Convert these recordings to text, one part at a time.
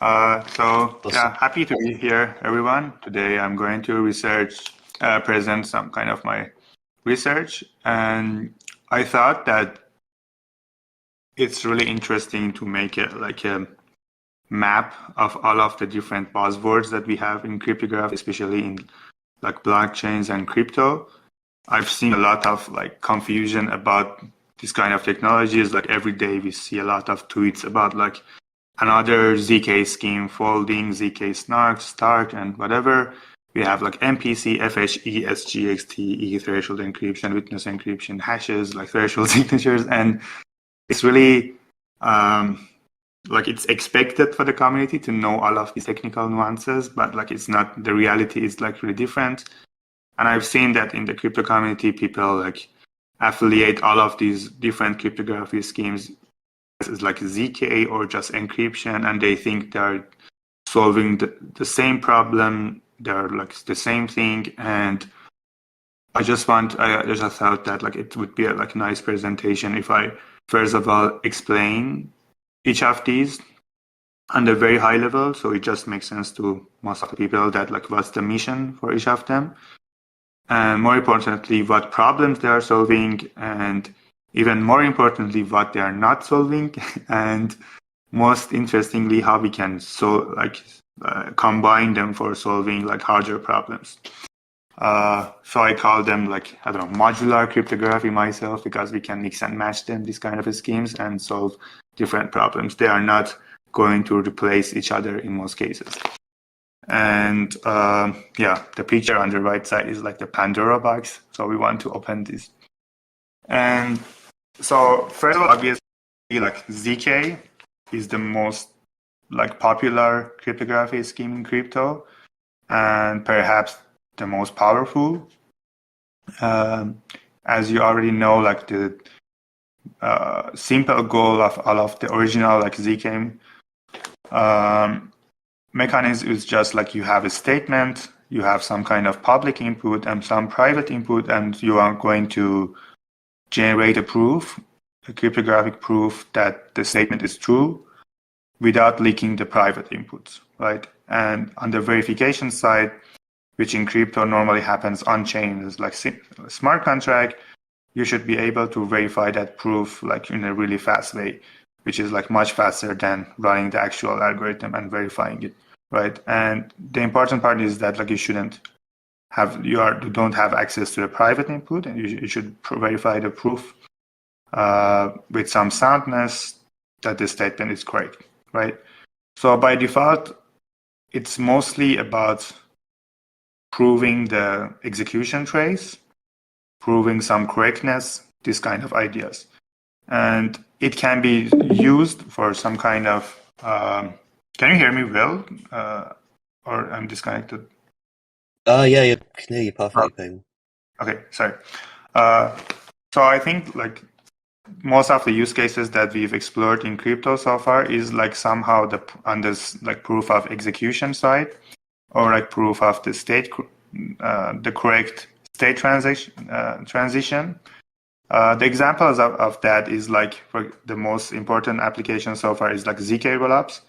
Yeah, happy to be here, everyone. Today I'm going to present some kind of my research, and I thought that it's really interesting to make it like a map of all of the different buzzwords that we have in cryptography, especially in like blockchains and crypto. I've seen a lot of like confusion about this kind of technologies. Like every day we see a lot of tweets about like another ZK scheme folding, ZK snark, start, and whatever. We have like MPC, FHE, SGXT, E threshold encryption, witness encryption, hashes, like threshold signatures. And it's really like it's expected for the community to know all of these technical nuances, but like it's not, the reality is like really different. And I've seen that in the crypto community, people like affiliate all of these different cryptography schemes as like ZK or just encryption, and they think they're solving the same problem, they're like the same thing. And I just thought that like it would be a like nice presentation if I first of all explain each of these on the very high level, so it just makes sense to most of the people that like what's the mission for each of them, and more importantly what problems they are solving, and even more importantly what they are not solving, and most interestingly how we can combine them for solving like harder problems. So I call them like, I don't know, modular cryptography myself, because we can mix and match them, these kind of schemes, and solve different problems. They are not going to replace each other in most cases. And yeah, the picture on the right side is like the Pandora box. So we want to open this. And so first of all, obviously, like ZK is the most like popular cryptography scheme in crypto, and perhaps the most powerful. As you already know, like the simple goal of all of the original like ZK mechanism is just like you have a statement, you have some kind of public input and some private input, and you are going to generate a proof, a cryptographic proof that the statement is true without leaking the private inputs, right? And on the verification side, which in crypto normally happens on-chain, is like a smart contract, you should be able to verify that proof like in a really fast way, which is like much faster than running the actual algorithm and verifying it, right? And the important part is that like you don't have access to the private input, and you should verify the proof with some soundness that the statement is correct, right? So by default, it's mostly about proving the execution trace, proving some correctness, this kind of ideas. And it can be used for some kind of, can you hear me well? Or I'm disconnected? Yeah, I can hear you perfectly, Peyman. Okay, sorry. So I think like most of the use cases that we've explored in crypto so far is like somehow on this like proof of execution side, or like proof of the the correct state transition. The examples of that is like, for the most important application so far is like ZK rollups.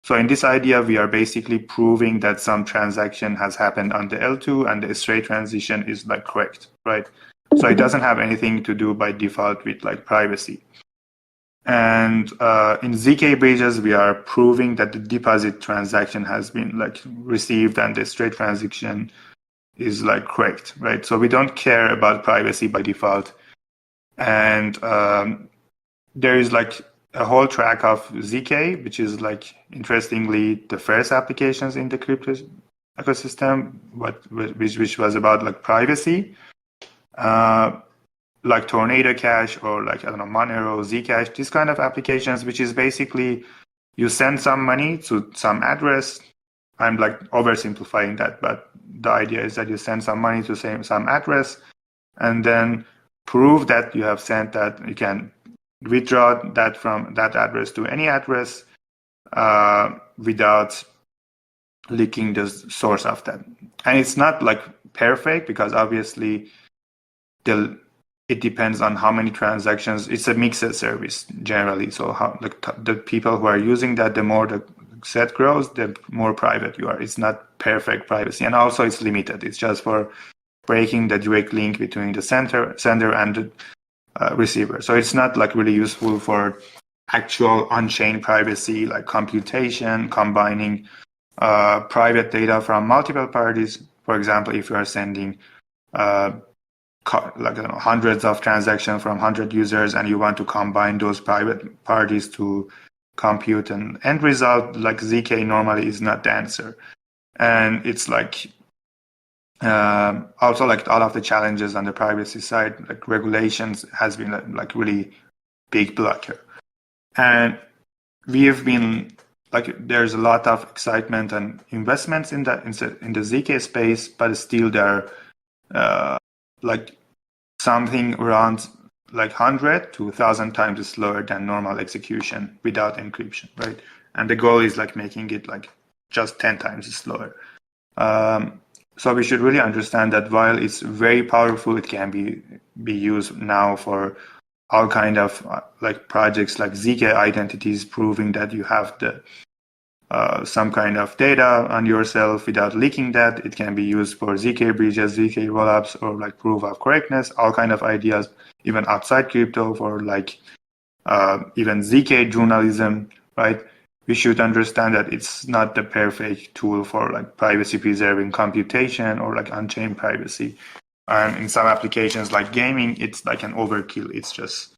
So in this idea, we are basically proving that some transaction has happened on the L2 and the state transition is like correct, right? So it doesn't have anything to do by default with like privacy. And in ZK bridges, we are proving that the deposit transaction has been like received and the state transaction is like correct, right? So we don't care about privacy by default. And there is like a whole track of ZK, which is like, interestingly, the first applications in the crypto ecosystem, which was about like privacy, like Tornado Cash or like, I don't know, Monero, Zcash, these kind of applications, which is basically you send some money to some address. I'm like oversimplifying that, but the idea is that you send some money to some address, and then prove that you have sent that. You can withdraw that from that address to any address without leaking the source of that. And it's not like perfect, because obviously it depends on how many transactions. It's a mixed service generally. So how the people who are using that, the more the set grows, the more private you are. It's not perfect privacy, and also it's limited. It's just for breaking the direct link between the sender and the receiver. So it's not like really useful for actual on-chain privacy, like computation, combining private data from multiple parties. For example, if you are sending hundreds of transactions from 100 users and you want to combine those private parties to compute an end result, like ZK normally is not the answer. And it's like also like all of the challenges on the privacy side, like regulations has been like really big blocker. And we have been like, there's a lot of excitement and investments in the ZK space, but still there like something around like 100 to 1,000 times slower than normal execution without encryption, right? And the goal is like making it like just 10 times slower. So we should really understand that while it's very powerful, it can be used now for all kind of like projects like ZK identities, proving that you have the some kind of data on yourself without leaking that. It can be used for ZK bridges, ZK rollups, or like proof of correctness, all kind of ideas, even outside crypto for like even ZK journalism, right? We should understand that it's not the perfect tool for like privacy preserving computation or like on-chain privacy. And in some applications like gaming, it's like an overkill. It's just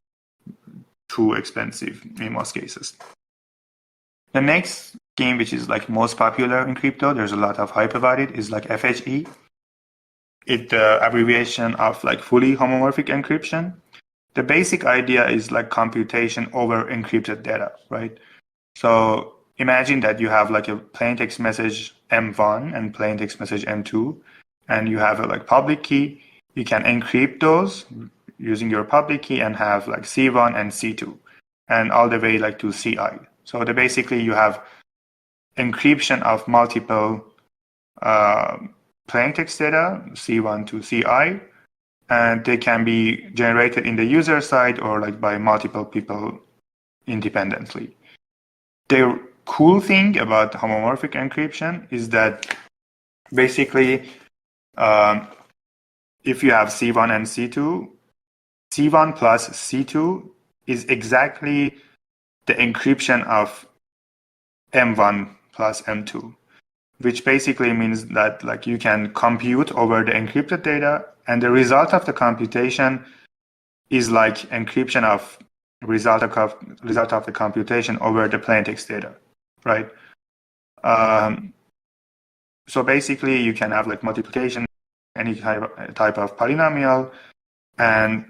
too expensive in most cases. The next scheme, which is like most popular in crypto, there's a lot of hype about it, is like FHE. It's the abbreviation of like fully homomorphic encryption. The basic idea is like computation over encrypted data, right? So imagine that you have like a plain text message M1 and plain text message M2, and you have a like public key. You can encrypt those using your public key and have like C1 and C2, and all the way like to CI. So basically you have encryption of multiple plain text data, C1 to CI, and they can be generated in the user side or like by multiple people independently. The cool thing about homomorphic encryption is that basically if you have C1 and C2, C1 plus C2 is exactly the encryption of M1 plus M2, which basically means that like you can compute over the encrypted data, and the result of the computation is like encryption of result of the computation over the plain text data, right? So basically you can have like multiplication, any type of polynomial, and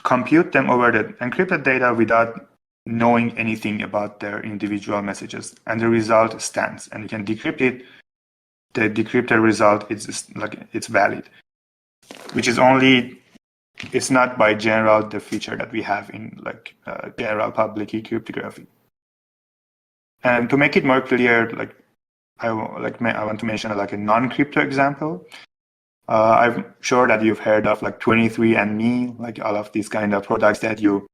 compute them over the encrypted data without knowing anything about their individual messages, and the result stands, and you can decrypt it. The decrypted result is like it's valid, which is only, it's not by general the feature that we have in like general public key cryptography. And to make it more clear, like I want to mention like a non-crypto example. I'm sure that you've heard of like 23andMe, like all of these kind of products that you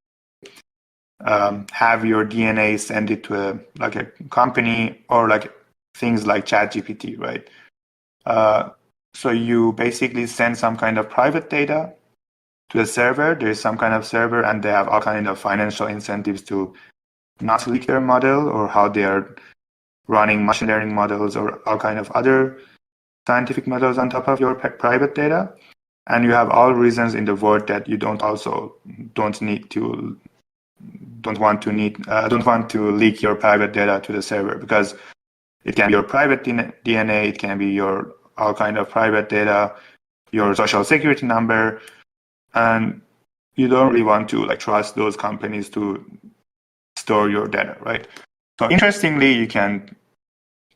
have your DNA send it to a company, or like things like ChatGPT, right? So you basically send some kind of private data to the server. There's some kind of server, and they have all kind of financial incentives to not leak their model, or how they are running machine learning models, or all kind of other scientific models on top of your private data. And you have all reasons in the world that you don't want to leak your private data to the server, because it can be your private DNA, it can be your all kind of private data, your social security number, and you don't really want to like trust those companies to store your data, right? So interestingly, you can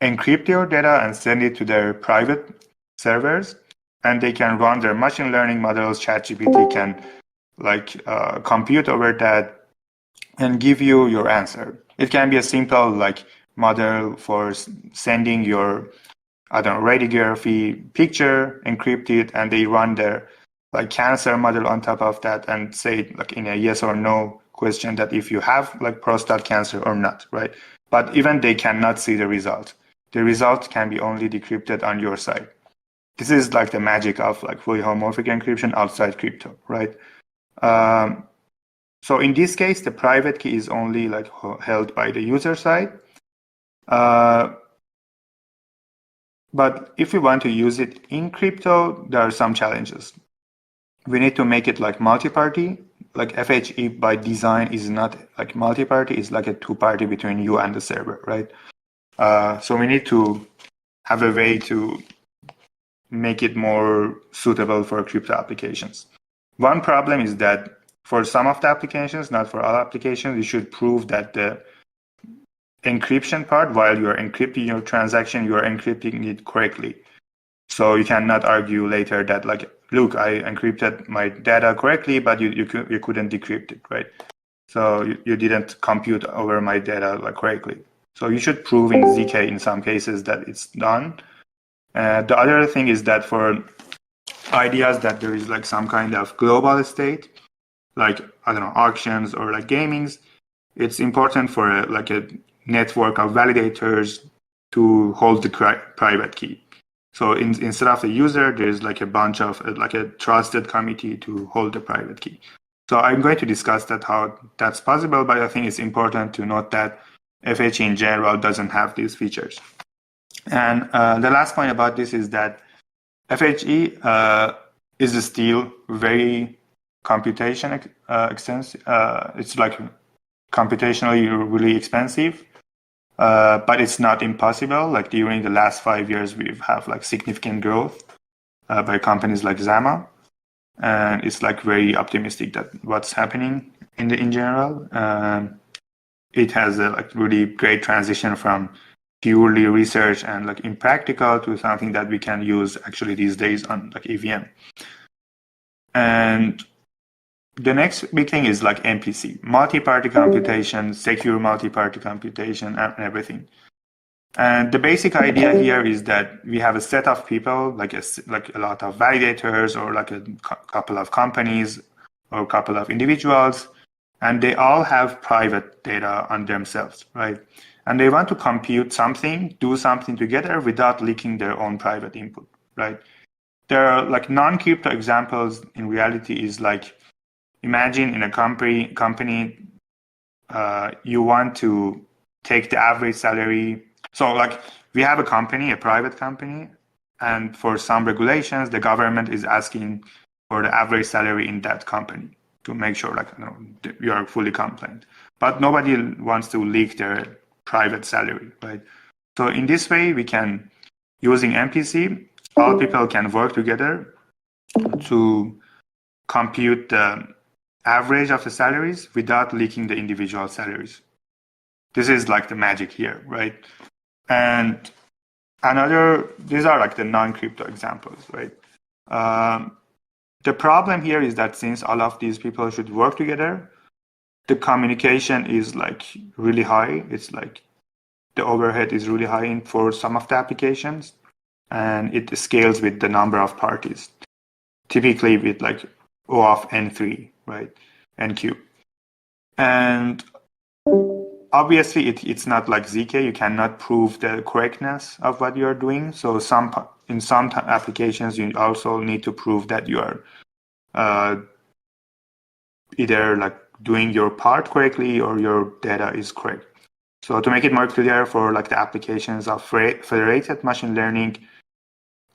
encrypt your data and send it to their private servers, and they can run their machine learning models. ChatGPT can like compute over that and give you your answer. It can be a simple like model for sending your, I don't know, radiography picture, encrypt it, and they run their like cancer model on top of that and say like in a yes or no question that if you have like prostate cancer or not, right? but even they cannot see the result. The result can be only decrypted on your side. This is like the magic of like fully homomorphic encryption outside crypto, right? So in this case, the private key is only like held by the user side. But if we want to use it in crypto, there are some challenges. We need to make it like multi-party. Like FHE by design is not like multi-party, it's like a two-party between you and the server, right? So we need to have a way to make it more suitable for crypto applications. One problem is that for some of the applications, not for all applications, you should prove that the encryption part, while you're encrypting your transaction, you're encrypting it correctly. So you cannot argue later that like, look, I encrypted my data correctly, but you couldn't decrypt it, right? So you didn't compute over my data like correctly. So you should prove in ZK in some cases that it's done. The other thing is that for ideas that there is like some kind of global state, like, I don't know, auctions or like gamings, it's important for a network of validators to hold the private key. So instead of the user, there's like a bunch of like a trusted committee to hold the private key. So I'm going to discuss that how that's possible, but I think it's important to note that FHE in general doesn't have these features. And the last point about this is that FHE is still very computation extensive. It's like computationally really expensive. But it's not impossible. Like during the last 5 years, we've had like significant growth by companies like Zama, and it's like very optimistic that what's happening in general. It has a like really great transition from purely research and like impractical to something that we can use actually these days on like EVM. And the next big thing is like MPC, multi-party computation, secure multi-party computation, and everything. And the basic idea here is that we have a set of people, like a lot of validators or like a couple of companies or a couple of individuals, and they all have private data on themselves, right? And they want to compute something, do something together without leaking their own private input, right? There are like non-crypto examples in reality is like, imagine in a company, you want to take the average salary. So like we have a company, a private company, and for some regulations, the government is asking for the average salary in that company to make sure like you are fully compliant. But nobody wants to leak their private salary, right? So in this way, we can, using MPC, all people can work together to compute the average of the salaries without leaking the individual salaries. This is like the magic here, right? And these are like the non-crypto examples, right? The problem here is that since all of these people should work together, the communication is like really high. It's like the overhead is really high for some of the applications, and it scales with the number of parties, typically with like O of N3, right? NQ. And obviously it's not like ZK. You cannot prove the correctness of what you are doing. So in some applications, you also need to prove that you are either like doing your part correctly or your data is correct. So to make it more clear for like the applications of federated machine learning,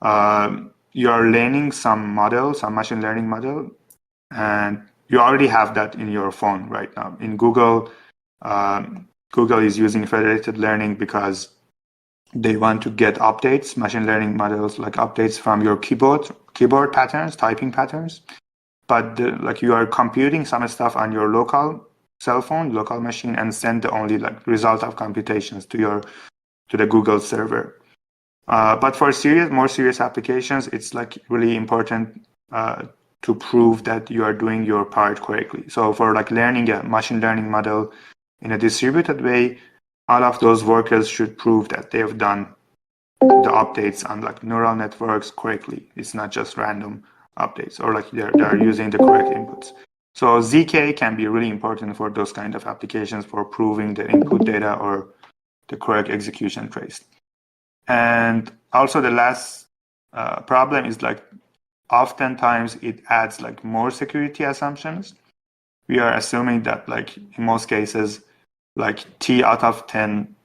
you are learning some machine learning model, and you already have that in your phone right now. In Google, Google is using federated learning because they want to get updates, machine learning models like updates from your keyboard patterns, typing patterns. But like you are computing some stuff on your local cell phone, local machine, and send the only like result of computations to the Google server. But for more serious applications, it's like really important to prove that you are doing your part correctly. So for like learning a machine learning model in a distributed way, all of those workers should prove that they have done the updates on like neural networks correctly. It's not just random updates, or like they're using the correct inputs. So ZK can be really important for those kind of applications for proving the input data or the correct execution trace. And also the last problem is like oftentimes it adds like more security assumptions. We are assuming that like in most cases, like T out of 10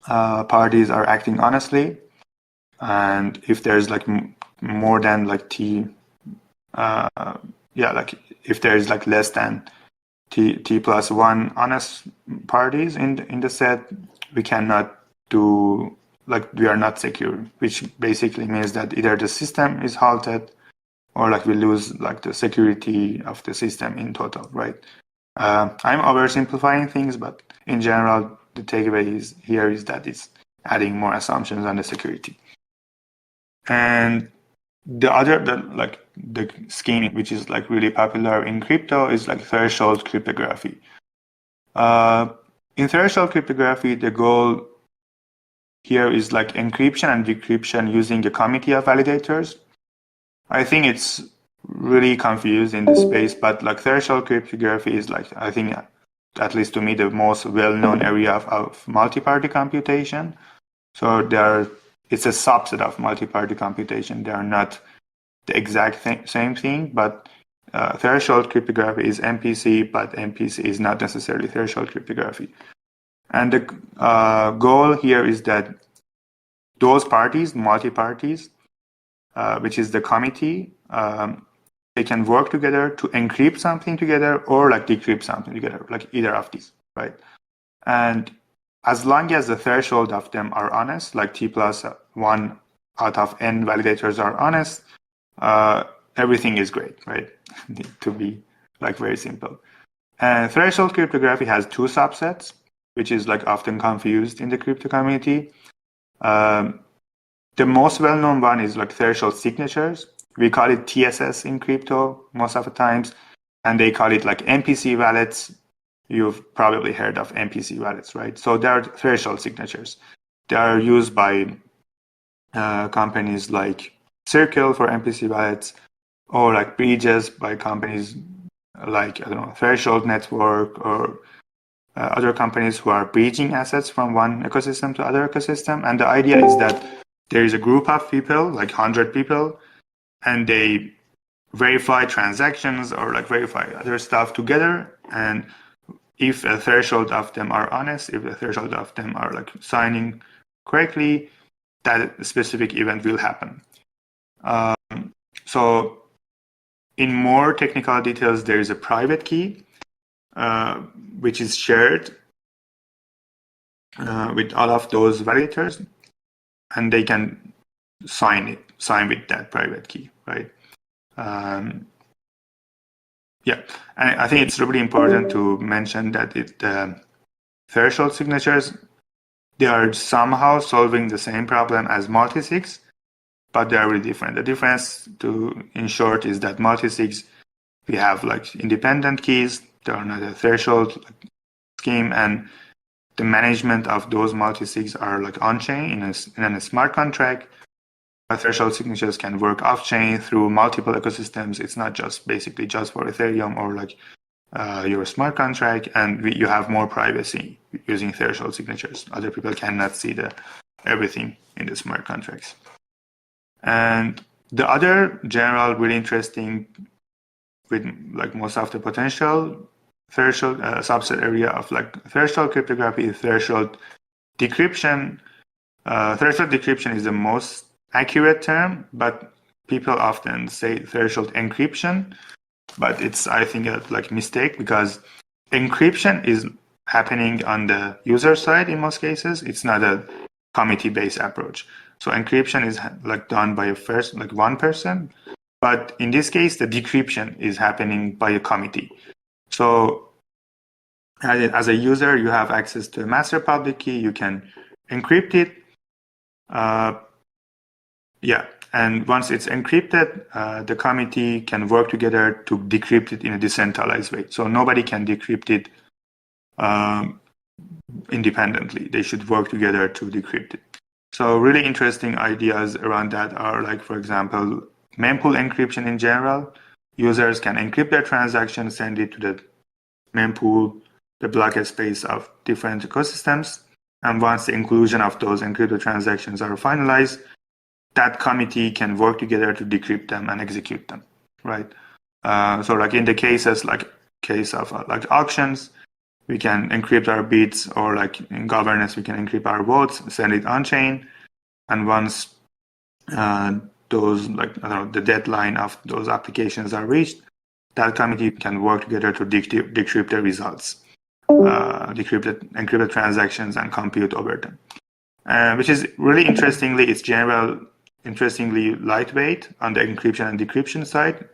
parties are acting honestly. And if there's like more than like T, like if there is like less than T plus 1 honest parties in the set, we cannot do, like we are not secure, which basically means that either the system is halted or like we lose like the security of the system in total, right? I'm oversimplifying things, but in general, the takeaway here is that it's adding more assumptions on the security. And the scheme which is like really popular in crypto is like threshold cryptography. In threshold cryptography, the goal here is like encryption and decryption using a committee of validators. I think it's really confused in this space, but like threshold cryptography is like, I think, at least to me, the most well-known area of multi-party computation. So it's a subset of multi-party computation. They are not the exact same thing, but threshold cryptography is MPC, but MPC is not necessarily threshold cryptography. And the goal here is that those parties, multi-parties, which is the committee, they can work together to encrypt something together or like decrypt something together, like either of these, right? And as long as the threshold of them are honest, like T plus 1 out of n validators are honest, everything is great, right? To be like very simple. And threshold cryptography has two subsets, which is like often confused in the crypto community. The most well-known one is like threshold signatures. We call it TSS in crypto most of the times, and they call it like MPC wallets. You've probably heard of MPC wallets, right? So they are threshold signatures. They are used by companies like Circle for MPC wallets, or like bridges by companies like, I don't know, Threshold Network, or other companies who are bridging assets from one ecosystem to other ecosystem. And the idea is that there is a group of people, like 100 people, and they verify transactions or like verify other stuff together. And if a threshold of them are honest, if a threshold of them are like signing correctly, that specific event will happen. So in more technical details, there is a private key, which is shared with all of those validators, and they can sign with that private key, right? And I think it's really important to mention that the threshold signatures, they are somehow solving the same problem as multisigs, but they are really different. The difference, in short, is that multisigs, we have like independent keys. They are not a threshold scheme, and the management of those multisigs are like on-chain in a smart contract. Threshold signatures can work off-chain through multiple ecosystems. It's not just basically just for Ethereum or like your smart contract, and you have more privacy using threshold signatures. Other people cannot see everything in the smart contracts. And the other general, really interesting, with like most of the potential threshold subset area of like threshold cryptography is threshold decryption. Threshold decryption is the most accurate term, but people often say threshold encryption, but it's, I think, a like mistake, because encryption is happening on the user side in most cases. It's not a committee-based approach. So encryption is like done by one person, but in this case, the decryption is happening by a committee. So as a user, you have access to a master public key. You can encrypt it. And once it's encrypted, the committee can work together to decrypt it in a decentralized way. So nobody can decrypt it independently. They should work together to decrypt it. So really interesting ideas around that are like, for example, mempool encryption in general. Users can encrypt their transaction, send it to the mempool, the block space of different ecosystems, And once the inclusion of those encrypted transactions are finalized, that committee can work together to decrypt them and execute them, right? So like in the cases, like case of like auctions, we can encrypt our bits, or like in governance, we can encrypt our votes, send it on chain. And once those, like, I don't know, the deadline of those applications are reached, that committee can work together to decrypt the results, encrypted transactions, and compute over them. Which is really interestingly lightweight on the encryption and decryption side.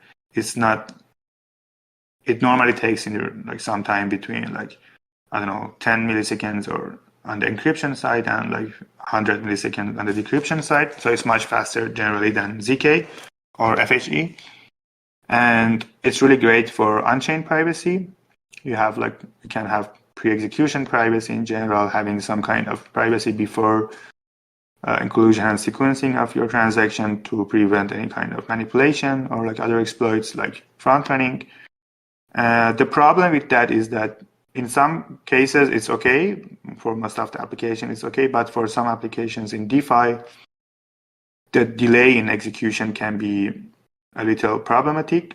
It normally takes like some time between, like, I don't know, 10 milliseconds or on the encryption side, and like 100 milliseconds on the decryption side. So it's much faster generally than ZK or FHE. And it's really great for on-chain privacy. You can have pre-execution privacy in general, having some kind of privacy before inclusion and sequencing of your transaction to prevent any kind of manipulation or like other exploits like front running. The problem with that is that in some cases it's okay. For most of the application it's okay, but for some applications in DeFi, the delay in execution can be a little problematic.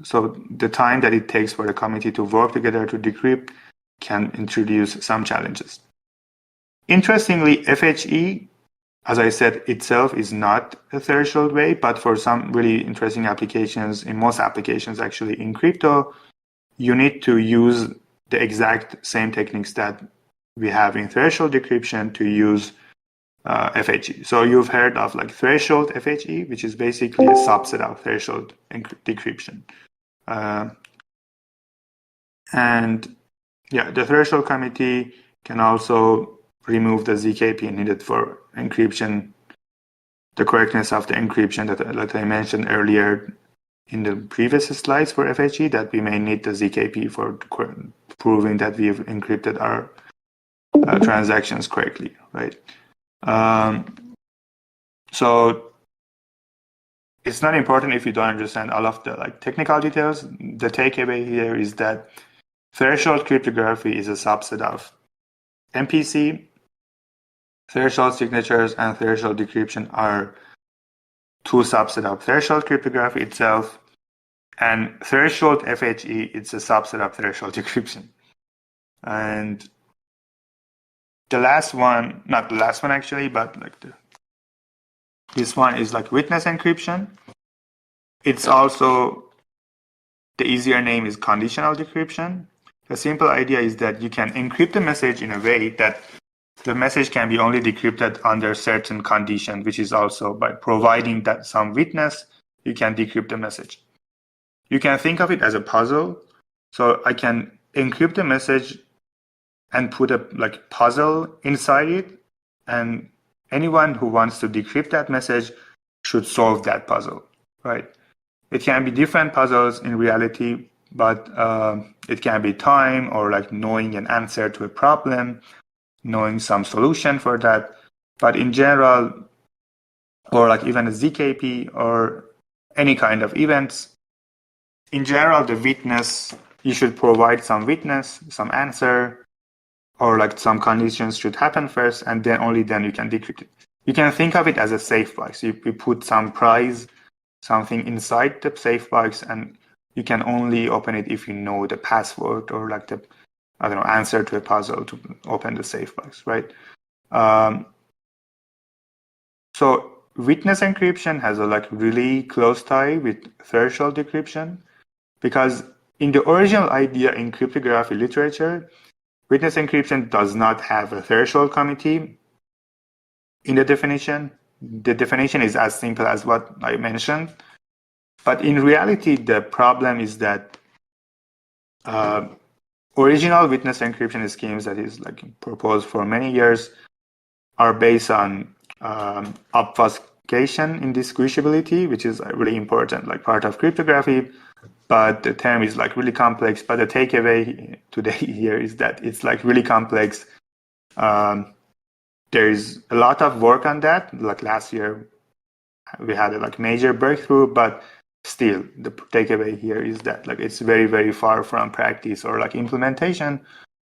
So the time that it takes for the committee to work together to decrypt can introduce some challenges. Interestingly, FHE, as I said, itself is not a threshold way, but for some really interesting applications, in most applications actually in crypto, you need to use the exact same techniques that we have in threshold decryption to use FHE. So you've heard of like threshold FHE, which is basically a subset of threshold decryption. And yeah, the threshold committee can also remove the ZKP needed for encryption, the correctness of the encryption that I mentioned earlier in the previous slides for FHE, that we may need the ZKP for proving that we've encrypted our transactions correctly, right? So it's not important if you don't understand all of the like technical details. The takeaway here is that threshold cryptography is a subset of MPC. Threshold signatures and threshold decryption are two subsets of threshold cryptography itself, and threshold FHE, it's a subset of threshold decryption. And the last one, not the last one actually, but like this one is like witness encryption. It's also, the easier name is conditional decryption. The simple idea is that you can encrypt the message in a way that the message can be only decrypted under certain condition, which is also by providing that some witness, you can decrypt the message. You can think of it as a puzzle. So I can encrypt the message and put a like puzzle inside it, and anyone who wants to decrypt that message should solve that puzzle, right? It can be different puzzles in reality, but it can be time, or like knowing an answer to a problem, knowing some solution for that. But in general, or like even a ZKP or any kind of events, in general, the witness, you should provide some witness, some answer, or like some conditions should happen first, and then only then you can decrypt it. You can think of it as a safe box. You put some prize, something inside the safe box, and you can only open it if you know the password or like the, I don't know, answer to a puzzle to open the safe box, right? So witness encryption has a like really close tie with threshold decryption, because in the original idea in cryptography literature, witness encryption does not have a threshold committee in the definition. The definition is as simple as what I mentioned. But in reality, the problem is that original witness encryption schemes that is like proposed for many years are based on obfuscation indistinguishability, which is a really important like part of cryptography. But the term is like really complex. But the takeaway today here is that it's like really complex. There is a lot of work on that. Like last year, we had a like major breakthrough, but still the takeaway here is that like it's very, very far from practice or like implementation.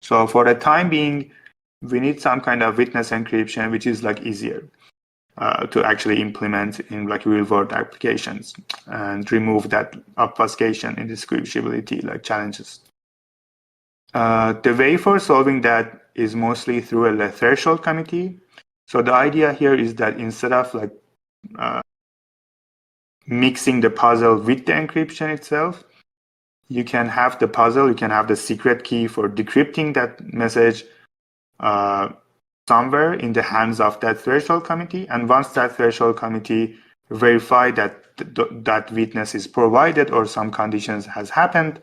So for the time being, we need some kind of witness encryption, which is like easier to actually implement in like real world applications and remove that obfuscation, indistinguishability like challenges. The way for solving that is mostly through a threshold committee. So the idea here is that instead of like mixing the puzzle with the encryption itself, you can have the puzzle, you can have the secret key for decrypting that message somewhere in the hands of that threshold committee. And once that threshold committee verify that that witness is provided or some conditions has happened,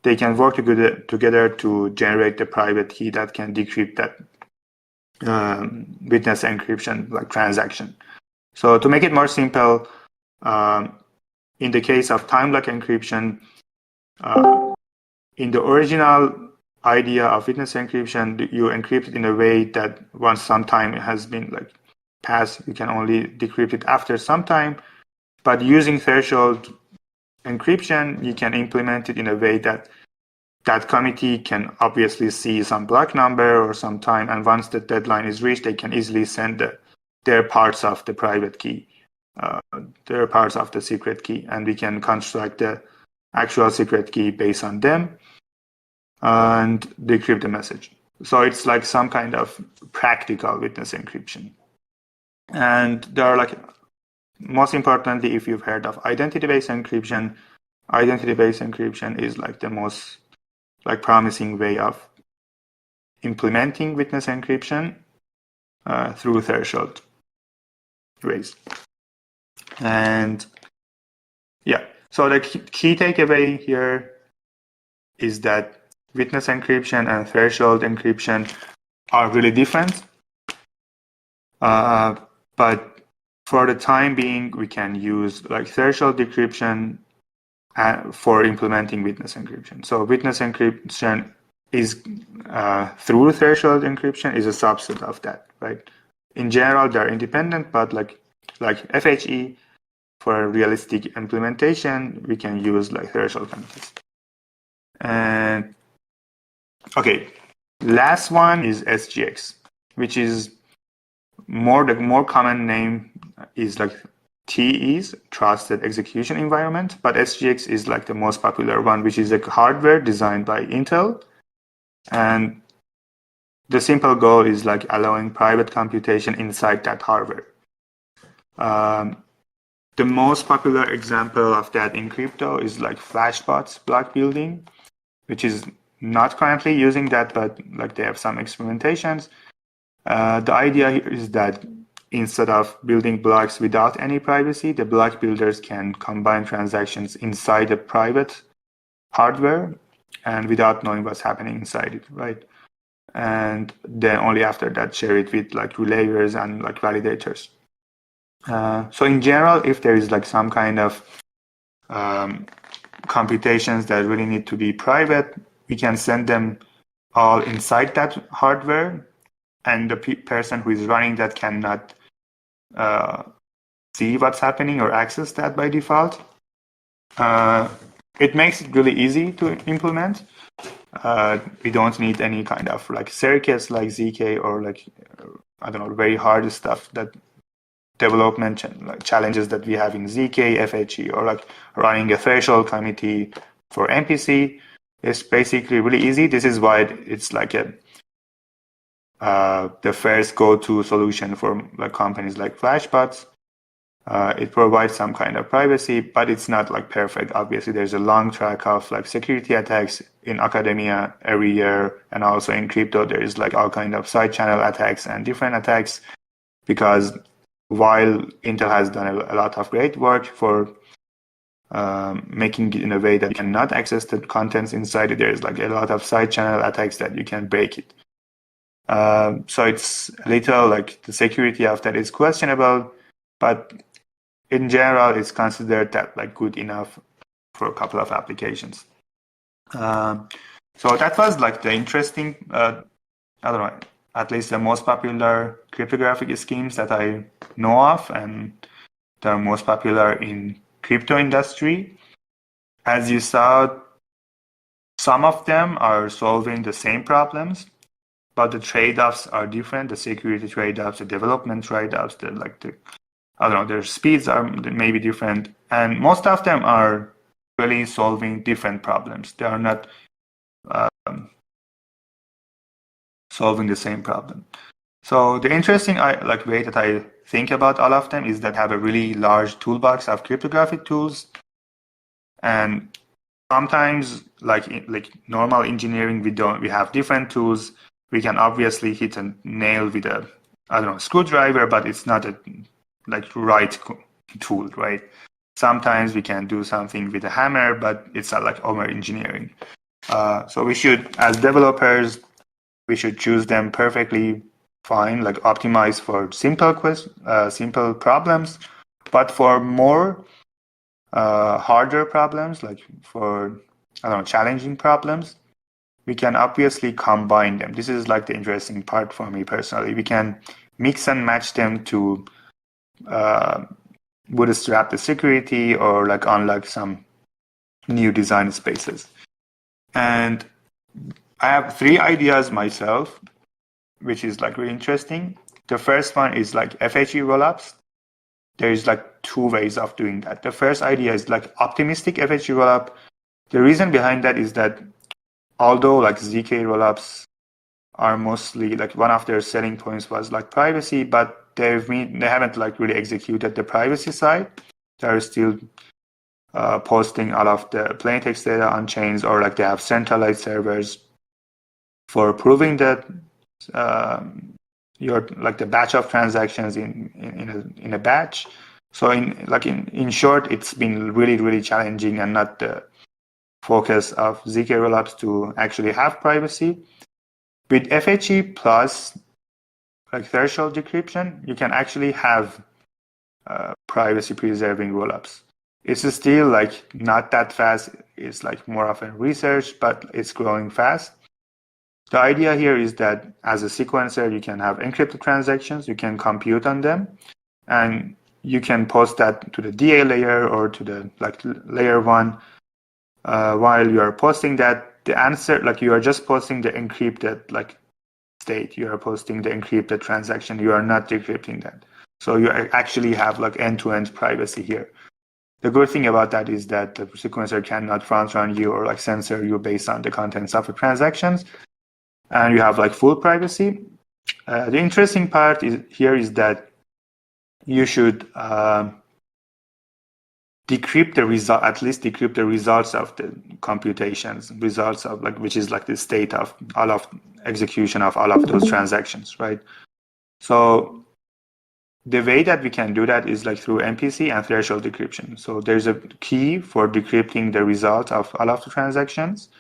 they can work together to generate the private key that can decrypt that witness encryption like transaction. So to make it more simple, in the case of time lock encryption, in the original idea of witness encryption, you encrypt it in a way that once some time has been like passed, you can only decrypt it after some time. But using threshold encryption, you can implement it in a way that that committee can obviously see some block number or some time, and once the deadline is reached, they can easily send their parts of the private key, their parts of the secret key, and we can construct the actual secret key based on them and decrypt the message. So it's like some kind of practical witness encryption. And there are like, most importantly, if you've heard of identity-based encryption, identity-based encryption is like the most like promising way of implementing witness encryption through threshold ways. And yeah, so the key takeaway here is that witness encryption and threshold encryption are really different. But for the time being, we can use like threshold decryption for implementing witness encryption. So witness encryption is through threshold encryption is a subset of that, right? In general, they're independent, but like FHE, for a realistic implementation, we can use like threshold committees. And okay, last one is SGX, which is the more common name is like TE's, Trusted Execution Environment, but SGX is like the most popular one, which is a hardware designed by Intel. And the simple goal is like allowing private computation inside that hardware. The most popular example of that in crypto is like Flashbot's block building, which is not currently using that, but like they have some experimentations. The idea here is that instead of building blocks without any privacy, the block builders can combine transactions inside a private hardware and without knowing what's happening inside it, right? And then only after that share it with like relayers and like validators. So in general, if there is like some kind of computations that really need to be private, we can send them all inside that hardware, and the person who is running that cannot see what's happening or access that by default. It makes it really easy to implement. We don't need any kind of like circuits like ZK or like, I don't know, very hard stuff that development challenges that we have in ZK, FHE, or like running a threshold committee for MPC. It's basically really easy. This is why it's like the first go-to solution for like companies like Flashbots. It provides some kind of privacy, but it's not like perfect. Obviously, there's a long track of like security attacks in academia every year, and also in crypto, there is like all kind of side channel attacks and different attacks. Because while Intel has done a lot of great work for making it in a way that you cannot access the contents inside it, there's like a lot of side channel attacks that you can break it. So it's a little like the security of that is questionable, but in general, it's considered that like good enough for a couple of applications. So that was like the interesting, I don't know, at least the most popular cryptographic schemes that I know of, and they're most popular in crypto industry. As you saw, some of them are solving the same problems, but the trade-offs are different. The security trade-offs, the development trade-offs, I don't know, their speeds are maybe different, and most of them are really solving different problems. They are not solving the same problem. So the interesting way that I think about all of them is that have a really large toolbox of cryptography tools, and sometimes like normal engineering, we have different tools. We can obviously hit a nail with a screwdriver, but it's not a right tool, right? Sometimes we can do something with a hammer, but it's over engineering. So we should, as developers, we should choose them perfectly fine, optimize for simple problems. But for more harder problems, for challenging problems, we can obviously combine them. This is the interesting part for me personally. We can mix and match them to bootstrap the security or unlock some new design spaces. And I have 3 ideas myself, which is really interesting. The first one is FHE rollups. There is 2 ways of doing that. The first idea is optimistic FHE rollup. The reason behind that is that although ZK rollups are mostly one of their selling points was privacy, but they haven't really executed the privacy side. They're still posting all of the plain text data on chains, or they have centralized servers for proving that your the batch of transactions in a batch. So in short, it's been really challenging and not the focus of ZK rollups to actually have privacy. With FHE plus threshold decryption, you can actually have privacy preserving rollups. It's still not that fast. It's more of a research, but it's growing fast. The idea here is that as a sequencer, you can have encrypted transactions, you can compute on them, and you can post that to the DA layer or to the layer 1. While you are posting that, the answer, you are just posting the encrypted state. You are posting the encrypted transaction. You are not decrypting that. So you actually have end-to-end privacy here. The good thing about that is that the sequencer cannot front-run you or censor you based on the contents of the transactions, and you have full privacy. The interesting part is that you should decrypt the result, at least decrypt the results of the computations, results of which is the state of all of execution of all of those transactions, right? So the way that we can do that is through MPC and threshold decryption. So there's a key for decrypting the result of all of the transactions.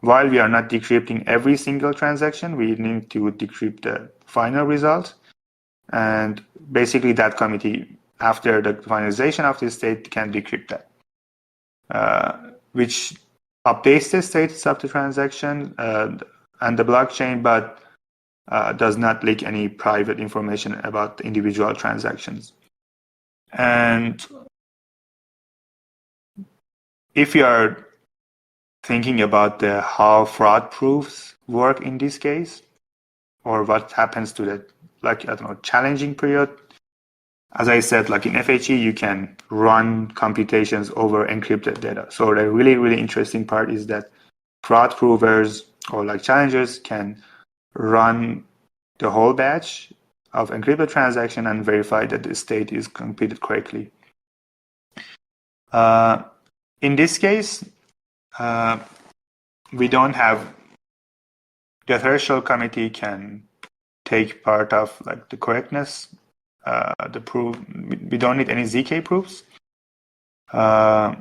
While we are not decrypting every single transaction, we need to decrypt the final result. And basically that committee, after the finalization of the state, can decrypt that, which updates the status of the transaction and the blockchain, but does not leak any private information about the individual transactions. And if you are thinking about how fraud proofs work in this case, or what happens to the challenging period, as I said, in FHE, you can run computations over encrypted data. So the really interesting part is that fraud provers or challengers can run the whole batch of encrypted transaction and verify that the state is computed correctly. In this case, we don't have the threshold committee can take part of the correctness. The proof, we don't need any ZK proofs. But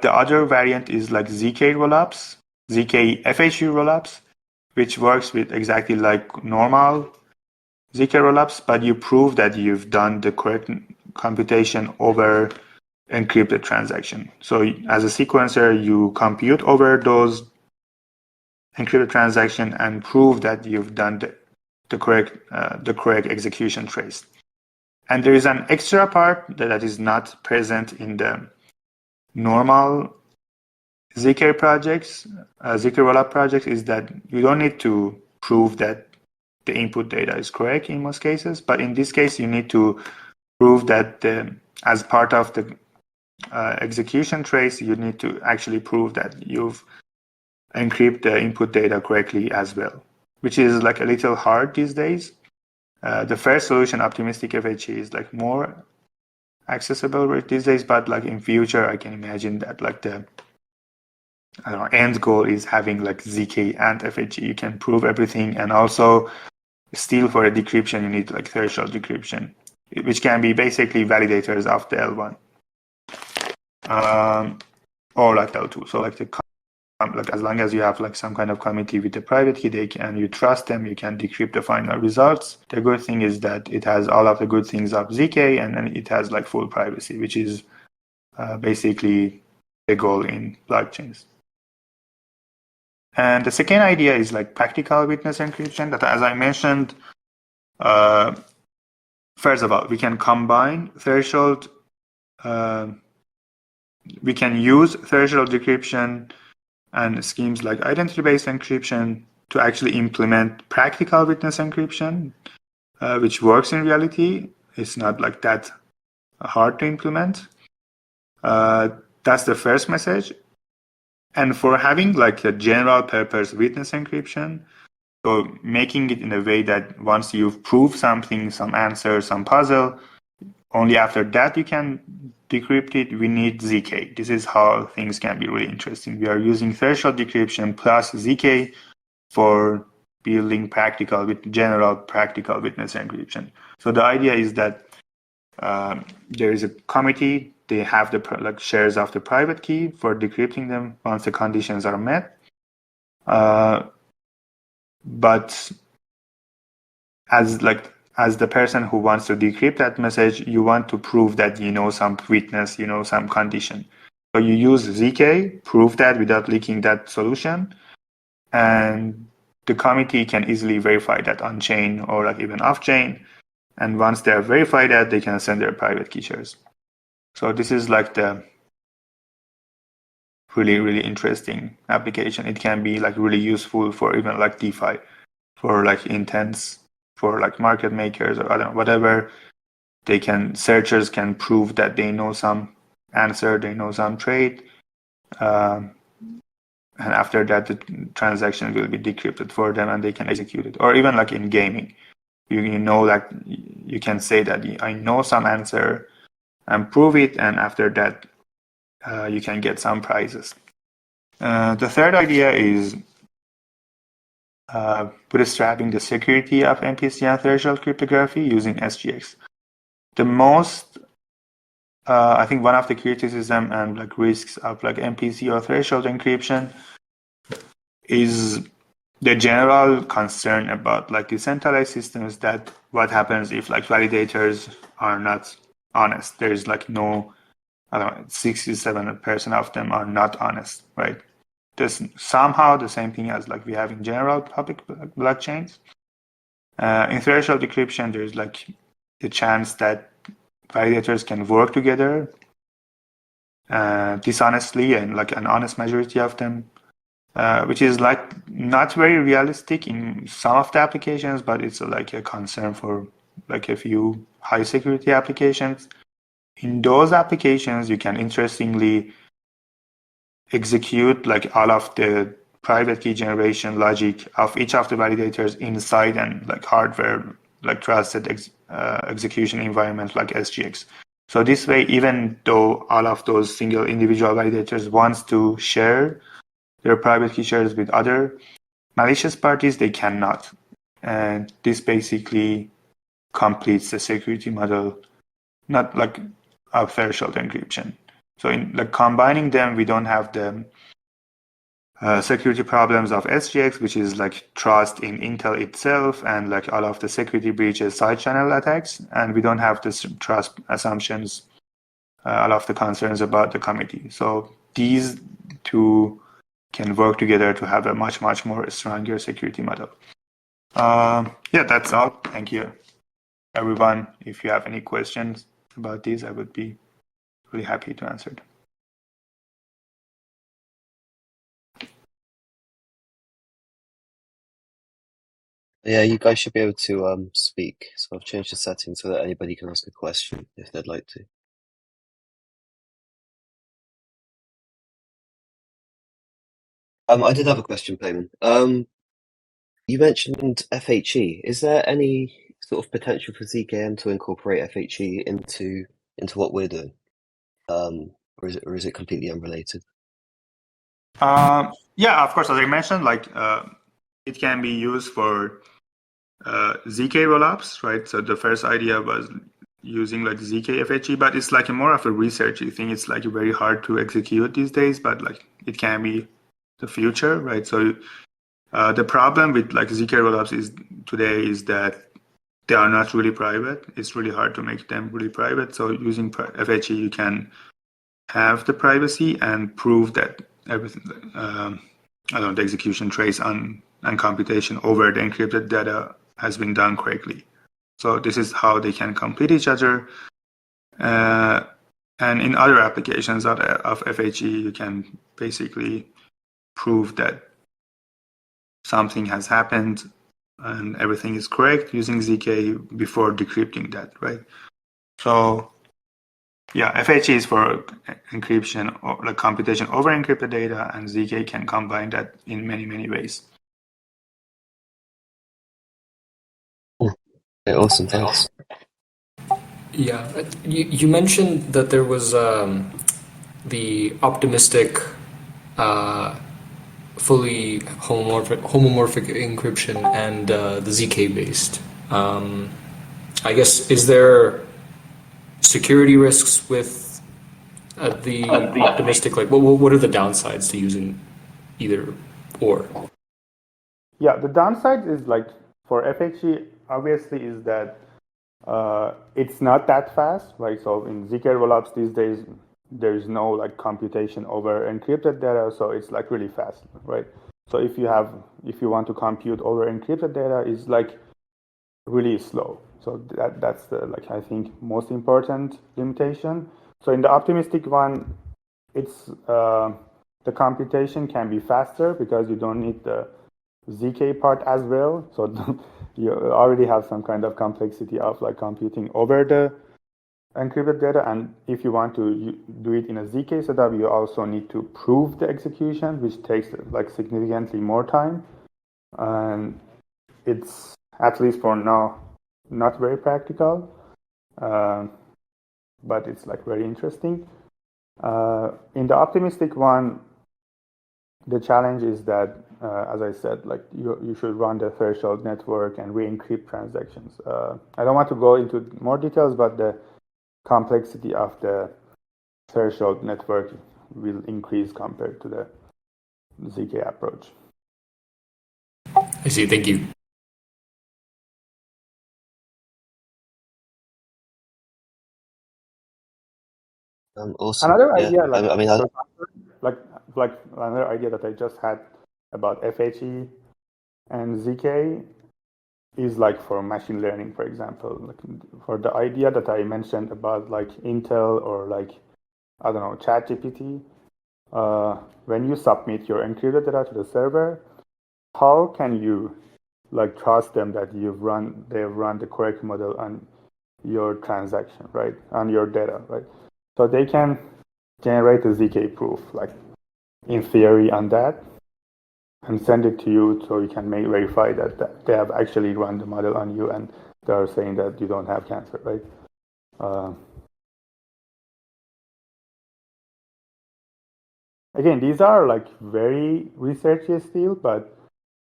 the other variant is ZK rollups, ZK FHE rollups, which works with exactly like normal ZK rollups, but you prove that you've done the correct computation over encrypted transaction. So as a sequencer, you compute over those encrypted transaction and prove that you've done the correct execution trace. And there is an extra part that is not present in the normal ZK projects, ZK rollup projects, is that you don't need to prove that the input data is correct in most cases. But in this case, you need to prove that as part of the execution trace, you need to actually prove that you've encrypted the input data correctly as well, which is like a little hard these days. The first solution, optimistic FHE, is like more accessible these days, but like in future, I can imagine that like the end goal is having like ZK and FHE. You can prove everything, and also still for a decryption, you need like threshold decryption, which can be basically validators of the L1 or like L2. So like like as long as you have like some kind of committee with the private key, and you trust them, you can decrypt the final results. The good thing is that it has all of the good things of ZK, and then it has like full privacy, which is basically the goal in blockchains. And the second idea is like practical witness encryption, that as I mentioned, first of all, we can combine threshold, we can use threshold decryption and schemes like identity-based encryption to actually implement practical witness encryption, which works in reality. It's not like that hard to implement. That's the first message. And for having like a general purpose witness encryption, so making it in a way that once you've proved something, some answer, some puzzle, only after that you can decrypt it, we need ZK. This is how things can be really interesting. We are using threshold decryption plus ZK for building general practical witness encryption. So the idea is that there is a committee, they have the shares of the private key for decrypting them once the conditions are met. But as the person who wants to decrypt that message, you want to prove that you know some witness, you know some condition. So you use ZK, prove that without leaking that solution, and the committee can easily verify that on chain or like even off chain. And once they have verified that, they can send their private key shares. So this is like the really, really interesting application. It can be like really useful for even like DeFi, for like intents, for like market makers or whatever. Searchers can prove that they know some answer, they know some trade. And after that, the transaction will be decrypted for them and they can execute it. Or even like in gaming, you know that you can say that I know some answer and prove it, and after that, you can get some prizes. The third idea is bootstrapping the security of MPC and threshold cryptography using SGX. The most, I think one of the criticism and like risks of like MPC or threshold encryption is the general concern about like decentralized systems, that what happens if like validators are not honest. There's like no, 67% of them are not honest, right? There's somehow the same thing as like we have in general public blockchains. In threshold decryption, there's like the chance that validators can work together dishonestly, and like an honest majority of them, which is like not very realistic in some of the applications, but it's like a concern for like a few high security applications. In those applications, you can interestingly execute like all of the private key generation logic of each of the validators inside and like hardware, like trusted execution environment like SGX. So this way, even though all of those single individual validators wants to share their private key shares with other malicious parties, they cannot. And this basically completes the security model, not like of threshold encryption. So in like combining them, we don't have the security problems of SGX, which is like trust in Intel itself and like all of the security breaches, side channel attacks, and we don't have this trust assumptions, all of the concerns about the committee. So these two can work together to have a much more stronger security model. Yeah, that's all. Thank you, everyone. If you have any questions about these, I would be really happy to answer them. Yeah, you guys should be able to speak. So I've changed the settings so that anybody can ask a question if they'd like to. I did have a question, Peyman. You mentioned FHE. Is there any sort of potential for ZKM to incorporate FHE into what we're doing? Or is it completely unrelated? Yeah, of course, as I mentioned, it can be used for ZK rollups, right? So the first idea was using like ZK FHE, but it's like more of a researchy thing. It's like very hard to execute these days, but like it can be the future, right? So the problem with like ZK rollups today is that they are not really private. It's really hard to make them really private. So using FHE, you can have the privacy and prove that everything, I don't know, the execution trace and computation over the encrypted data has been done correctly. So this is how they can complete each other. And in other applications of FHE, you can basically prove that something has happened and everything is correct using ZK before decrypting that, right? So yeah, FHE is for encryption or like computation over encrypted data, and ZK can combine that in many, many ways. Yeah, awesome, thanks. Yeah, you mentioned that there was the optimistic, fully homomorphic encryption and the ZK based. I guess, is there security risks with the optimistic? Like, what are the downsides to using either or? Yeah, the downside is like for FHE, obviously, is that it's not that fast, right? So in ZK rollups these days, there's no like computation over encrypted data, so it's like really fast, right? So if you want to compute over encrypted data, it's like really slow. So that's the like I think most important limitation. So in the optimistic one, it's the computation can be faster because you don't need the ZK part as well. So you already have some kind of complexity of like computing over the encrypted data. And if you want to do it in a ZK setup, you also need to prove the execution, which takes like significantly more time. And it's, at least for now, not very practical, but it's like very interesting. In the optimistic one, the challenge is that, as I said, like you should run the threshold network and re-encrypt transactions. I don't want to go into more details, but the complexity of the threshold network will increase compared to the ZK approach. I see. Thank you. Awesome. Another Yeah, idea, I mean, like another idea that I just had about FHE and ZK is like for machine learning, for example, like for the idea that I mentioned about like Intel or like, I don't know, ChatGPT. When you submit your encrypted data to the server, how can you like trust them that they've run the correct model on your transaction, right? On your data, right? So they can generate a ZK proof, like in theory on that, and send it to you so you can verify that they have actually run the model on you and they are saying that you don't have cancer, right? Again, these are like very researchy still, but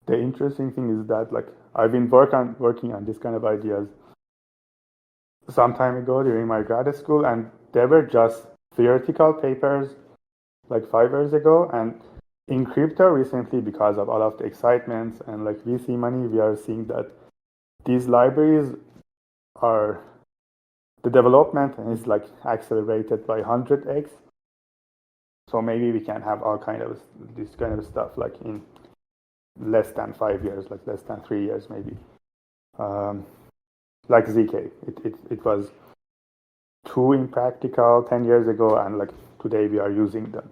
the interesting thing is that like I've been working on this kind of ideas some time ago during my grad school, and they were just theoretical papers like 5 years ago. And in crypto recently, because of all of the excitements and like VC money, we are seeing that these libraries are, the development is like accelerated by 100x. So maybe we can have all kind of this kind of stuff like in less than 5 years, like less than 3 years maybe. Like ZK, it was too impractical 10 years ago, and like today we are using them.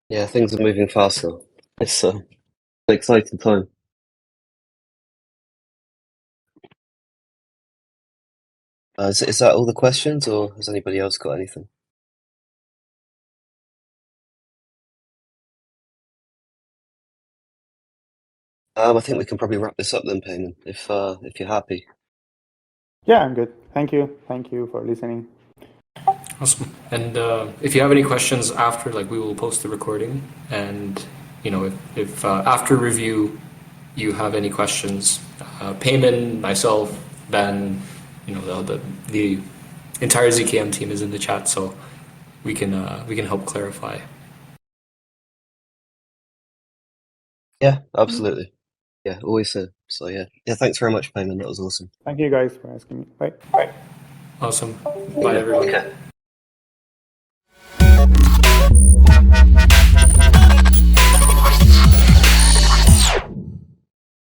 Yeah, things are moving faster. It's an exciting time. Is that all the questions, or has anybody else got anything? I think we can probably wrap this up then, Peyman, if you're happy. Yeah, I'm good. Thank you. Thank you for listening. Awesome. And if you have any questions after, like, we will post the recording. And, you know, if after review you have any questions, Peyman, myself, Ben, you know, the entire ZKM team is in the chat, so we can help clarify. Yeah, absolutely. Yeah, always so. So yeah, thanks very much, Peyman. That was awesome. Thank you guys for asking me. Bye. Awesome. Bye, everyone. Okay.